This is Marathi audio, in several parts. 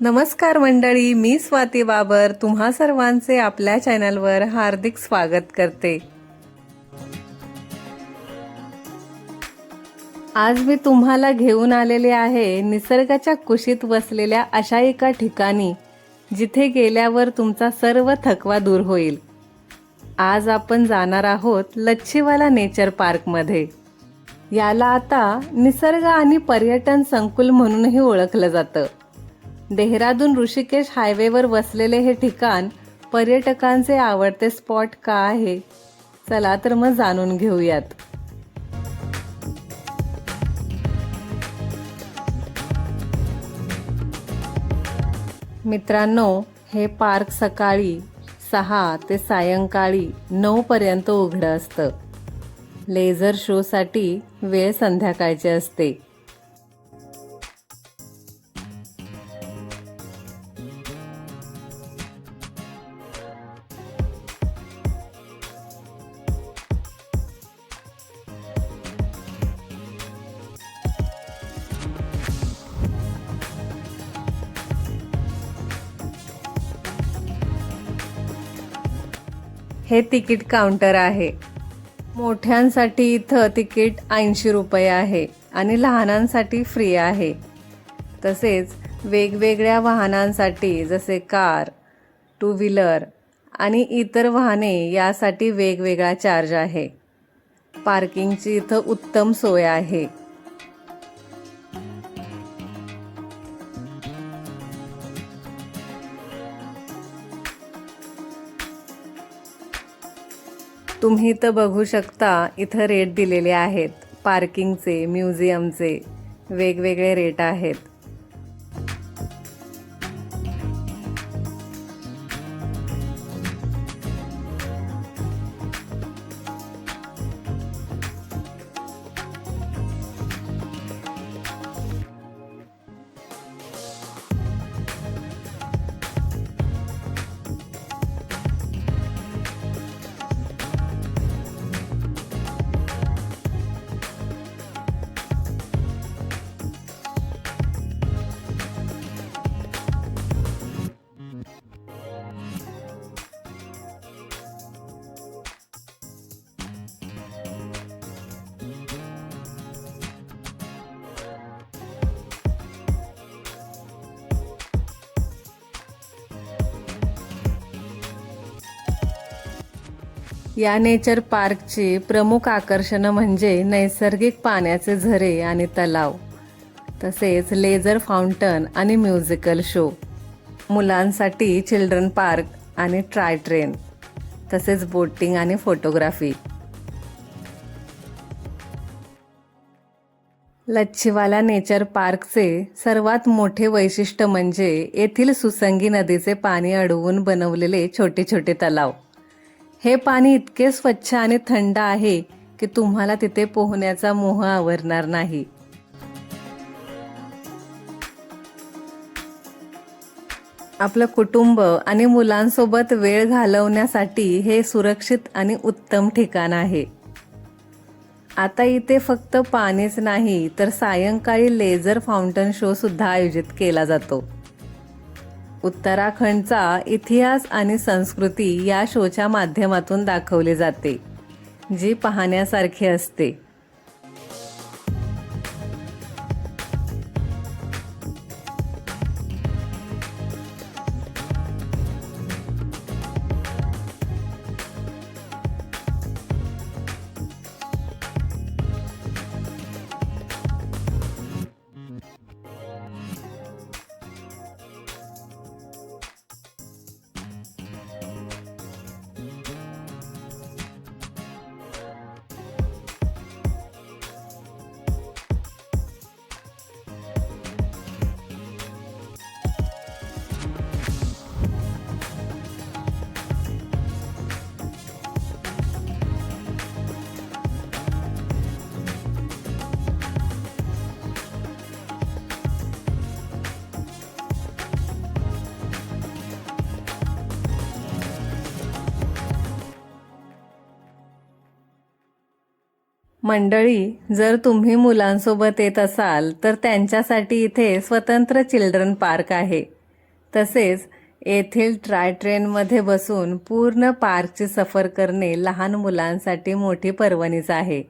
नमस्कार मंडळी, मी स्वाती बाबर तुम्हा सर्वांचे आपल्या चॅनलवर हार्दिक स्वागत करते। आज मी तुम्हाला घेऊन आलेले आहे निसर्गाच्या कुशीत वसलेल्या अशा एका ठिकाणी जिथे गेल्यावर तुमचा सर्व थकवा दूर होईल। आज आपण जाणार आहोत लच्छीवाला नेचर पार्क मध्ये। याला आता निसर्ग आणि पर्यटन संकुल म्हणूनही ओळखलं जातं। देहरादून ऋषिकेश हायवेवर वसलेले हे ठिकाण पर्यटकांचे आवडते स्पॉट का आहे, चला तर मग जाणून घेऊयात। मित्रांनो, हे पार्क सकाळी 6 ते सायंकाळी 9 पर्यंत उघडं असतं। लेझर शो साठी वेळ संध्याकाळची असते। हे तिकीट काउंटर आहे। मोठ्यांसाठी इथं तिकीट 80 रुपये आहे आणि लहानांसाठी फ्री आहे। तसेच वेगवेगळ्या वाहनांसाठी जसे कार, टू व्हीलर आणि इतर वाहने यासाठी वेगवेगळा चार्ज आहे। पार्किंगची इथं उत्तम सोय आहे। तुम्ही इथं बघू शकता, इथं रेट दिलेले आहेत। पार्किंगचे, म्युझियमचे वेगवेगळे रेट आहेत। या नेचर पार्कची प्रमुख आकर्षणं म्हणजे नैसर्गिक पाण्याचे झरे आणि तलाव, तसेच लेझर फाउंटन आणि म्युझिकल शो। मुलांसाठी चिल्ड्रन पार्क आणि ट्राय ट्रेन, तसेच बोटिंग आणि फोटोग्राफी। लच्छीवाला नेचर पार्कचे सर्वात मोठे वैशिष्ट्य म्हणजे येथील सुसंगी नदीचे पाणी अडवून बनवलेले छोटे छोटे तलाव। हे पाणी इतके स्वच्छ आणि थंड आहे की तुम्हाला तिथे पोहण्याचा मोह आवरणार नाही। आपलं कुटुंब आणि मुलांसोबत वेळ घालवण्यासाठी हे सुरक्षित आणि उत्तम ठिकाण आहे। आता इथे फक्त पाणीच नाही तर सायंकाळी लेझर फाउंटन शो सुद्धा आयोजित केला जातो। उत्तराखंडचा इतिहास आणि संस्कृती या शोच्या माध्यमातून दाखवले जाते, जी पाहण्यासारखी असते। मंडळी, जर तुम्ही मुलांसोबत येत असाल तर त्यांच्यासाठी इथे स्वतंत्र चिल्ड्रन पार्क आहे, तसेच येथील ट्राय ट्रेनमध्ये बसून पूर्ण पार्कची सफर करणे लहान मुलांसाठी मोठी पर्वणीच आहे.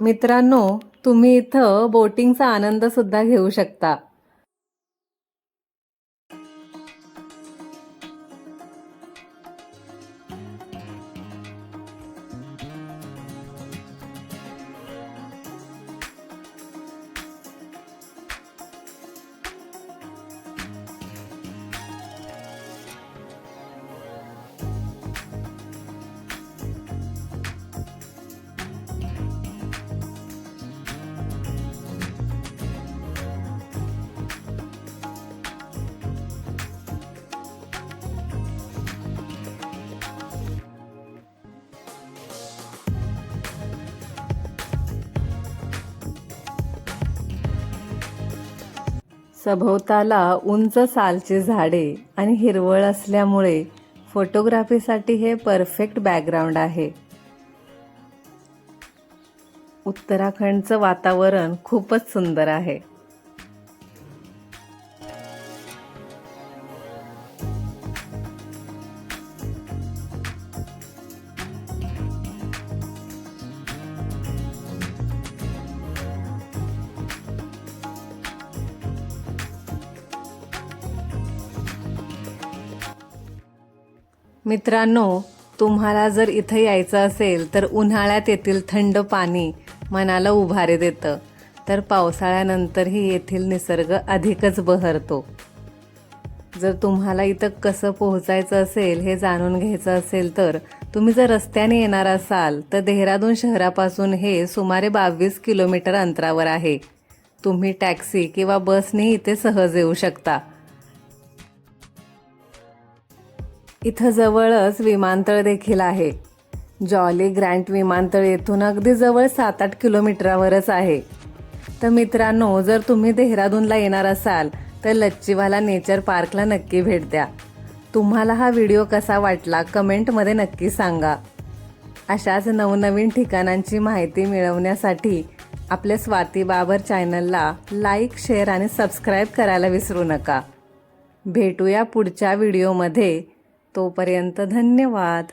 मित्रांनो, तुम्ही इथं बोटिंगचा आनंद सुद्धा घेऊ शकता. सभोवताला उंच सालची झाडे आणि हिरवळ असल्यामुळे फोटोग्राफीसाठी हे परफेक्ट बॅकग्राऊंड आहे. उत्तराखंडचं वातावरण खूपच सुंदर आहे. मित्रांनो, तुम्हाला जर इथं यायचं असेल तर उन्हाळ्यात येथील थंड पाणी मनाला उभारी देतं, तर पावसाळ्यानंतरही येथील निसर्ग अधिकच बहरतो. जर तुम्हाला इथं कसं पोहोचायचं असेल हे जाणून घ्यायचं असेल तर तुम्ही जर रस्त्याने येणार असाल तर देहरादून शहरापासून हे सुमारे 22 किलोमीटर अंतरावर आहे. तुम्ही टॅक्सी किंवा बसने इथे सहज येऊ शकता. इथं जवळच विमानतळ देखील आहे. जॉली ग्रँट विमानतळ येथून अगदी जवळ 7-8 किलोमीटरवरच आहे. तर मित्रांनो, जर तुम्ही देहरादूनला येणार असाल तर लच्चीवाला नेचर पार्कला नक्की भेट द्या. तुम्हाला हा व्हिडिओ कसा वाटला कमेंटमध्ये नक्की सांगा. अशाच नवनवीन ठिकाणांची माहिती मिळवण्यासाठी आपल्या स्वाती बाबर चॅनलला लाईक, शेअर आणि सबस्क्राईब करायला विसरू नका. भेटूया पुढच्या व्हिडिओमध्ये. तोपर्यंत धन्यवाद.